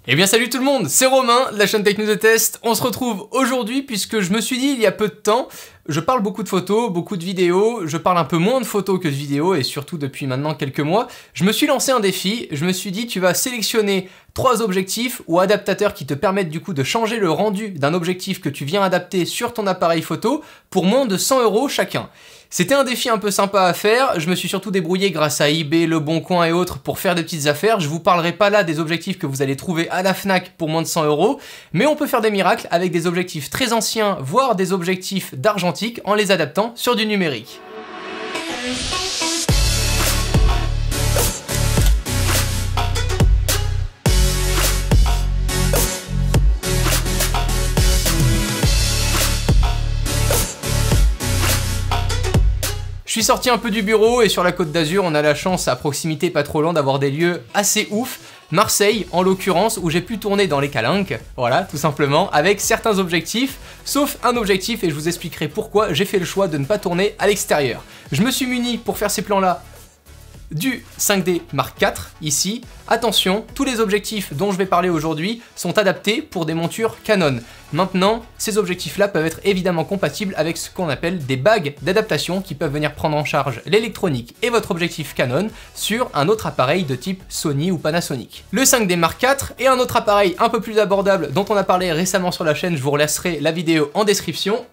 Eh bien salut tout le monde, c'est Romain de la chaîne Tech News et Test. On se retrouve aujourd'hui puisque je me suis dit il y a peu de temps, je parle beaucoup de photos, beaucoup de vidéos, je parle un peu moins de photos que de vidéos et surtout depuis maintenant quelques mois, je me suis lancé un défi, je me suis dit tu vas sélectionner 3 objectifs ou adaptateurs qui te permettent du coup de changer le rendu d'un objectif que tu viens adapter sur ton appareil photo pour moins de 100 € chacun. C'était un défi un peu sympa à faire, je me suis surtout débrouillé grâce à eBay, Le Bon Coin et autres pour faire des petites affaires. Je vous parlerai pas là des objectifs que vous allez trouver à la Fnac pour moins de 100 €, mais on peut faire des miracles avec des objectifs très anciens, voire des objectifs d'argentique en les adaptant sur du numérique. Je suis sorti un peu du bureau et sur la Côte d'Azur, on a la chance à proximité pas trop loin d'avoir des lieux assez ouf. Marseille, en l'occurrence, où j'ai pu tourner dans les calanques, voilà, tout simplement, avec certains objectifs, sauf un objectif et je vous expliquerai pourquoi j'ai fait le choix de ne pas tourner à l'extérieur. Je me suis muni pour faire ces plans-là du 5D Mark IV, ici. Attention, tous les objectifs dont je vais parler aujourd'hui sont adaptés pour des montures Canon. Maintenant, ces objectifs-là peuvent être évidemment compatibles avec ce qu'on appelle des bagues d'adaptation qui peuvent venir prendre en charge l'électronique et votre objectif Canon sur un autre appareil de type Sony ou Panasonic. Le 5D Mark IV et un autre appareil un peu plus abordable dont on a parlé récemment sur la chaîne, je vous relaisserai la vidéo en description.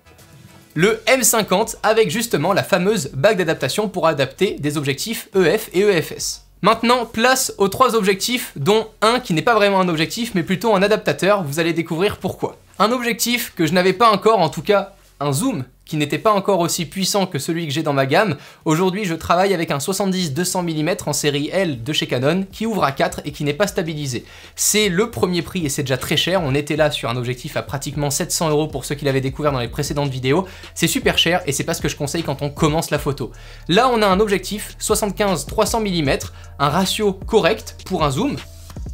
Le M50 avec justement la fameuse bague d'adaptation pour adapter des objectifs EF et EFS. Maintenant, place aux 3 objectifs, dont un qui n'est pas vraiment un objectif, mais plutôt un adaptateur, vous allez découvrir pourquoi. Un objectif que je n'avais pas encore, en tout cas un zoom, qui n'était pas encore aussi puissant que celui que j'ai dans ma gamme. Aujourd'hui, je travaille avec un 70-200 mm en série L de chez Canon, qui ouvre à 4 et qui n'est pas stabilisé. C'est le premier prix et c'est déjà très cher, on était là sur un objectif à pratiquement 700 € pour ceux qui l'avaient découvert dans les précédentes vidéos. C'est super cher et c'est pas ce que je conseille quand on commence la photo. Là, on a un objectif 75-300 mm, un ratio correct pour un zoom.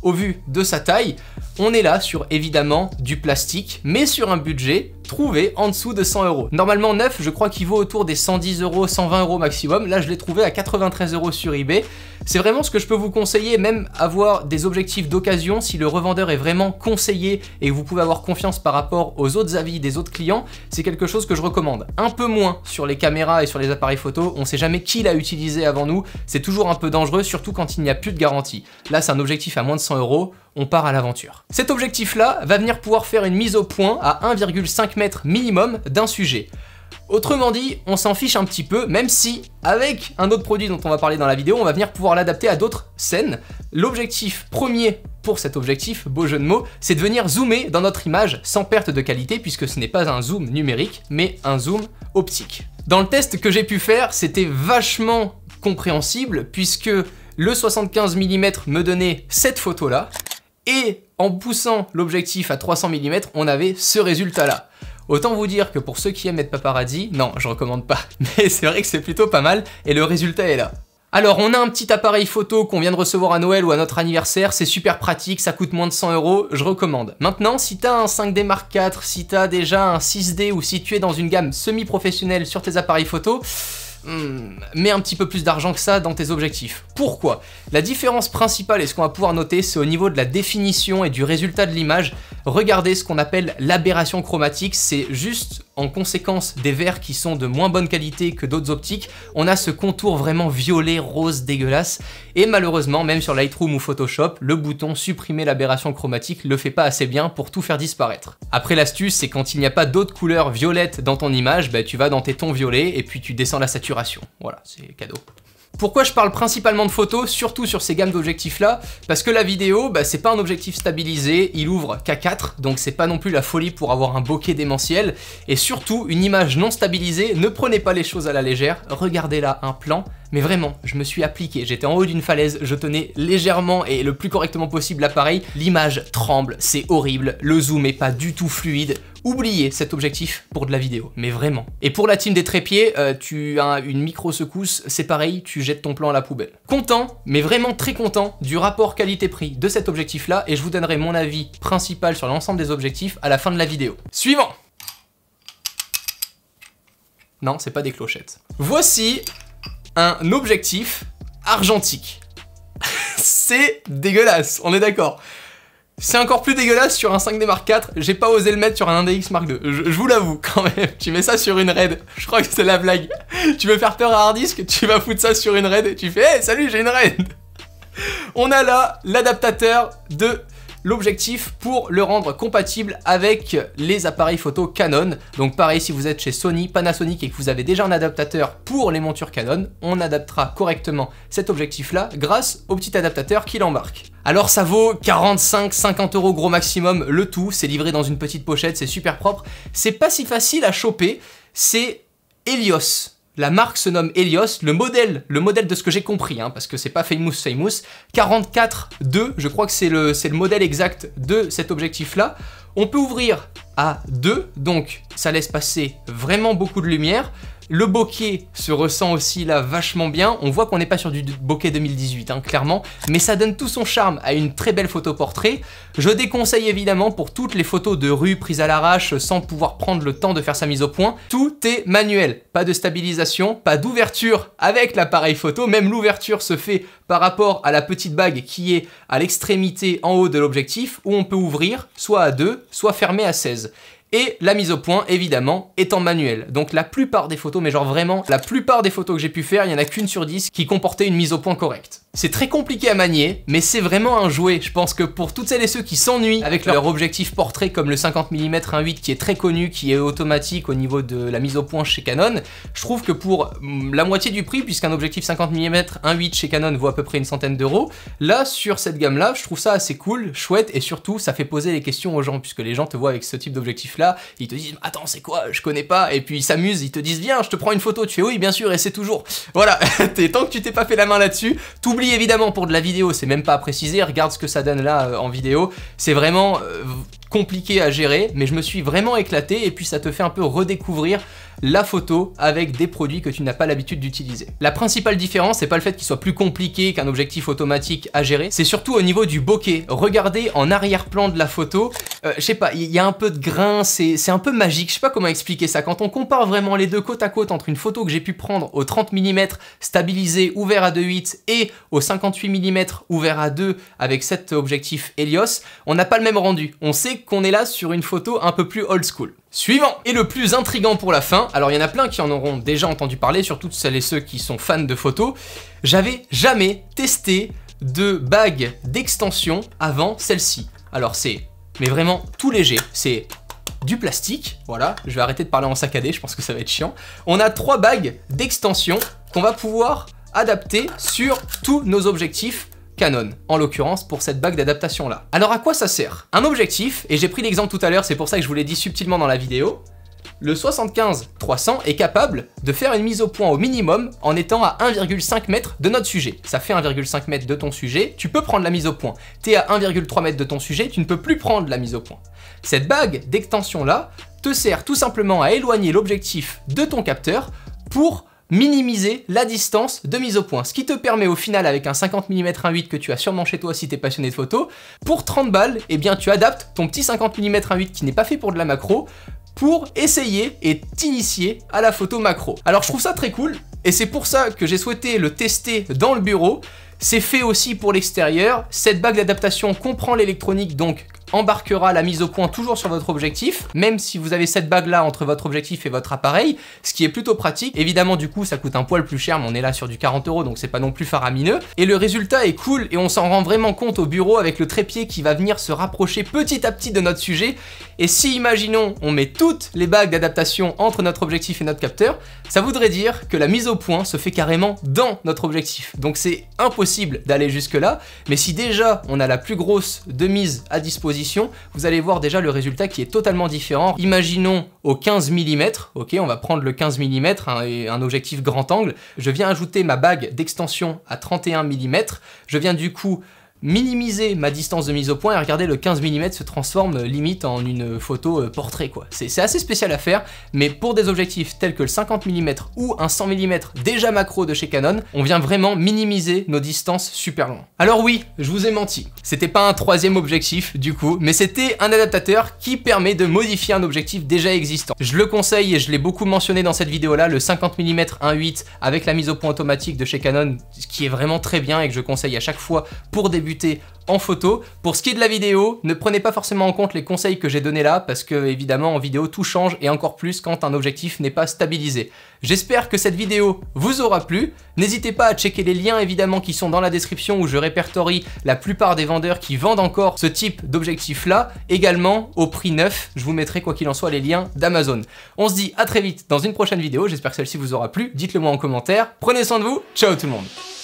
Au vu de sa taille, on est là sur évidemment du plastique, mais sur un budget trouvé en dessous de 100 €. Normalement neuf, je crois qu'il vaut autour des 110 €, 120 € maximum. Là, je l'ai trouvé à 93 € sur eBay. C'est vraiment ce que je peux vous conseiller, même avoir des objectifs d'occasion si le revendeur est vraiment conseillé et que vous pouvez avoir confiance par rapport aux autres avis des autres clients, c'est quelque chose que je recommande. Un peu moins sur les caméras et sur les appareils photo, on sait jamais qui l'a utilisé avant nous, c'est toujours un peu dangereux, surtout quand il n'y a plus de garantie. Là, c'est un objectif à moins de 100 €, on part à l'aventure. Cet objectif-là va venir pouvoir faire une mise au point à 1,5 m minimum d'un sujet. Autrement dit, on s'en fiche un petit peu, même si, avec un autre produit dont on va parler dans la vidéo, on va venir pouvoir l'adapter à d'autres scènes. L'objectif premier pour cet objectif, beau jeu de mots, c'est de venir zoomer dans notre image sans perte de qualité, puisque ce n'est pas un zoom numérique, mais un zoom optique. Dans le test que j'ai pu faire, c'était vachement compréhensible, puisque le 75 mm me donnait cette photo-là, et en poussant l'objectif à 300 mm, on avait ce résultat-là. Autant vous dire que pour ceux qui aiment être paparazzi, non, je recommande pas, mais c'est vrai que c'est plutôt pas mal, et le résultat est là. Alors, on a un petit appareil photo qu'on vient de recevoir à Noël ou à notre anniversaire, c'est super pratique, ça coûte moins de 100 €, je recommande. Maintenant, si t'as un 5D Mark IV, si t'as déjà un 6D ou si tu es dans une gamme semi-professionnelle sur tes appareils photo, mets un petit peu plus d'argent que ça dans tes objectifs. Pourquoi? La différence principale et ce qu'on va pouvoir noter, c'est au niveau de la définition et du résultat de l'image. Regardez ce qu'on appelle l'aberration chromatique, c'est juste en conséquence des verres qui sont de moins bonne qualité que d'autres optiques, on a ce contour vraiment violet, rose, dégueulasse, et malheureusement, même sur Lightroom ou Photoshop, le bouton supprimer l'aberration chromatique le fait pas assez bien pour tout faire disparaître. Après, l'astuce, c'est quand il n'y a pas d'autres couleurs violettes dans ton image, bah, tu vas dans tes tons violets et puis tu descends la saturation. Voilà, c'est cadeau. Pourquoi je parle principalement de photos, surtout sur ces gammes d'objectifs là? Parce que la vidéo, bah, c'est pas un objectif stabilisé, il ouvre qu'à 4, donc c'est pas non plus la folie pour avoir un bokeh démentiel, et surtout, une image non stabilisée, ne prenez pas les choses à la légère, regardez là un plan, mais vraiment, je me suis appliqué, j'étais en haut d'une falaise, je tenais légèrement et le plus correctement possible l'appareil, l'image tremble, c'est horrible, le zoom est pas du tout fluide. Oubliez cet objectif pour de la vidéo, mais vraiment. Et pour la team des trépieds, tu as une micro-secousse, c'est pareil, tu jettes ton plan à la poubelle. Content, mais vraiment très content du rapport qualité-prix de cet objectif-là, et je vous donnerai mon avis principal sur l'ensemble des objectifs à la fin de la vidéo. Suivant! Non, c'est pas des clochettes. Voici un objectif argentique. C'est dégueulasse, on est d'accord. C'est encore plus dégueulasse sur un 5D Mark IV, j'ai pas osé le mettre sur un 1DX Mark II, je vous l'avoue quand même, tu mets ça sur une RAID, je crois que c'est la blague. Tu veux faire peur à Hardisk, tu vas foutre ça sur une RAID et tu fais hey, salut j'ai une RAID. On a là l'adaptateur de l'objectif pour le rendre compatible avec les appareils photo Canon. Donc pareil, si vous êtes chez Sony, Panasonic et que vous avez déjà un adaptateur pour les montures Canon, on adaptera correctement cet objectif-là grâce au petit adaptateur qu'il embarque. Alors ça vaut 45-50 € gros maximum le tout, c'est livré dans une petite pochette, c'est super propre. C'est pas si facile à choper, c'est Helios. La marque se nomme Helios, le modèle de ce que j'ai compris, hein, parce que c'est pas Famous, 44-2, je crois que c'est le modèle exact de cet objectif-là. On peut ouvrir à 2, donc ça laisse passer vraiment beaucoup de lumière. Le bokeh se ressent aussi là vachement bien, on voit qu'on n'est pas sur du bokeh 2018 hein, clairement, mais ça donne tout son charme à une très belle photo portrait. Je déconseille évidemment pour toutes les photos de rue prises à l'arrache sans pouvoir prendre le temps de faire sa mise au point. Tout est manuel, pas de stabilisation, pas d'ouverture avec l'appareil photo, même l'ouverture se fait par rapport à la petite bague qui est à l'extrémité en haut de l'objectif où on peut ouvrir soit à 2, soit fermer à 16. Et la mise au point, évidemment, est en manuel. Donc la plupart des photos, mais genre vraiment, la plupart des photos que j'ai pu faire, il n'y en a qu'une sur 10 qui comportait une mise au point correcte. C'est très compliqué à manier, mais c'est vraiment un jouet. Je pense que pour toutes celles et ceux qui s'ennuient avec leur objectif portrait comme le 50 mm 1.8 qui est très connu, qui est automatique au niveau de la mise au point chez Canon, je trouve que pour la moitié du prix, puisqu'un objectif 50 mm 1.8 chez Canon vaut à peu près une centaine d'euros, là, sur cette gamme-là, je trouve ça assez cool, chouette, et surtout, ça fait poser les questions aux gens, puisque les gens te voient avec ce type d'objectif-là, ils te disent « Attends, c'est quoi? Je connais pas », et puis ils s'amusent, ils te disent « Viens, je te prends une photo », tu fais « Oui, bien sûr, et c'est toujours. » Voilà, tant que tu t'es pas fait la main là-dessus, t'oublies évidemment pour de la vidéo, c'est même pas à préciser, regarde ce que ça donne là en vidéo, c'est vraiment compliqué à gérer, mais je me suis vraiment éclaté et puis ça te fait un peu redécouvrir la photo avec des produits que tu n'as pas l'habitude d'utiliser. La principale différence, c'est pas le fait qu'il soit plus compliqué qu'un objectif automatique à gérer, c'est surtout au niveau du bokeh. Regardez en arrière-plan de la photo, je sais pas, il y a un peu de grain, c'est un peu magique, je sais pas comment expliquer ça. Quand on compare vraiment les deux côte à côte entre une photo que j'ai pu prendre au 30 mm stabilisé ouvert à 2.8 et au 58 mm ouvert à 2 avec cet objectif Helios, on n'a pas le même rendu. On sait qu'on est là sur une photo un peu plus old school. Suivant, et le plus intriguant pour la fin, alors il y en a plein qui en auront déjà entendu parler, surtout celles et ceux qui sont fans de photos, j'avais jamais testé de bague d'extension avant celle-ci. Alors c'est, mais vraiment tout léger, c'est du plastique, voilà, je vais arrêter de parler en saccadé, je pense que ça va être chiant. On a 3 bagues d'extension qu'on va pouvoir adapter sur tous nos objectifs Canon, en l'occurrence pour cette bague d'adaptation là. Alors à quoi ça sert? Un objectif, et j'ai pris l'exemple tout à l'heure, c'est pour ça que je vous l'ai dit subtilement dans la vidéo, le 75-300 est capable de faire une mise au point au minimum en étant à 1,5 m de notre sujet. Ça fait 1,5 m de ton sujet, tu peux prendre la mise au point. T'es à 1,3 m de ton sujet, tu ne peux plus prendre la mise au point. Cette bague d'extension là te sert tout simplement à éloigner l'objectif de ton capteur pour minimiser la distance de mise au point, ce qui te permet au final avec un 50 mm 1.8 que tu as sûrement chez toi si t'es passionné de photo, pour 30 balles, eh bien tu adaptes ton petit 50 mm 1.8 qui n'est pas fait pour de la macro, pour essayer et t'initier à la photo macro. Alors je trouve ça très cool, et c'est pour ça que j'ai souhaité le tester dans le bureau. C'est fait aussi pour l'extérieur, cette bague d'adaptation comprend l'électronique, donc embarquera la mise au point toujours sur votre objectif, même si vous avez cette bague là entre votre objectif et votre appareil, ce qui est plutôt pratique. Évidemment du coup ça coûte un poil plus cher, mais on est là sur du 40 €, donc c'est pas non plus faramineux. Et le résultat est cool et on s'en rend vraiment compte au bureau avec le trépied qui va venir se rapprocher petit à petit de notre sujet. Et si imaginons on met toutes les bagues d'adaptation entre notre objectif et notre capteur, ça voudrait dire que la mise au point se fait carrément dans notre objectif. Donc c'est impossible d'aller jusque là, mais si déjà on a la plus grosse de mise à disposition, vous allez voir déjà le résultat qui est totalement différent. Imaginons au 15 mm, ok, on va prendre le 15 mm, un objectif grand angle, je viens ajouter ma bague d'extension à 31 mm, je viens du coup minimiser ma distance de mise au point et regardez, le 15 mm se transforme limite en une photo portrait quoi. C'est assez spécial à faire, mais pour des objectifs tels que le 50 mm ou un 100 mm déjà macro de chez Canon, on vient vraiment minimiser nos distances super loin. Alors oui, je vous ai menti, c'était pas un troisième objectif du coup, mais c'était un adaptateur qui permet de modifier un objectif déjà existant. Je le conseille et je l'ai beaucoup mentionné dans cette vidéo là, le 50 mm 1.8 avec la mise au point automatique de chez Canon, qui est vraiment très bien et que je conseille à chaque fois pour débuter débuter en photo. Pour ce qui est de la vidéo, ne prenez pas forcément en compte les conseils que j'ai donnés là, parce que évidemment en vidéo tout change et encore plus quand un objectif n'est pas stabilisé. J'espère que cette vidéo vous aura plu. N'hésitez pas à checker les liens évidemment qui sont dans la description où je répertorie la plupart des vendeurs qui vendent encore ce type d'objectif là, également au prix neuf. Je vous mettrai quoi qu'il en soit les liens d'Amazon. On se dit à très vite dans une prochaine vidéo, j'espère que celle-ci vous aura plu. Dites-le moi en commentaire. Prenez soin de vous, ciao tout le monde.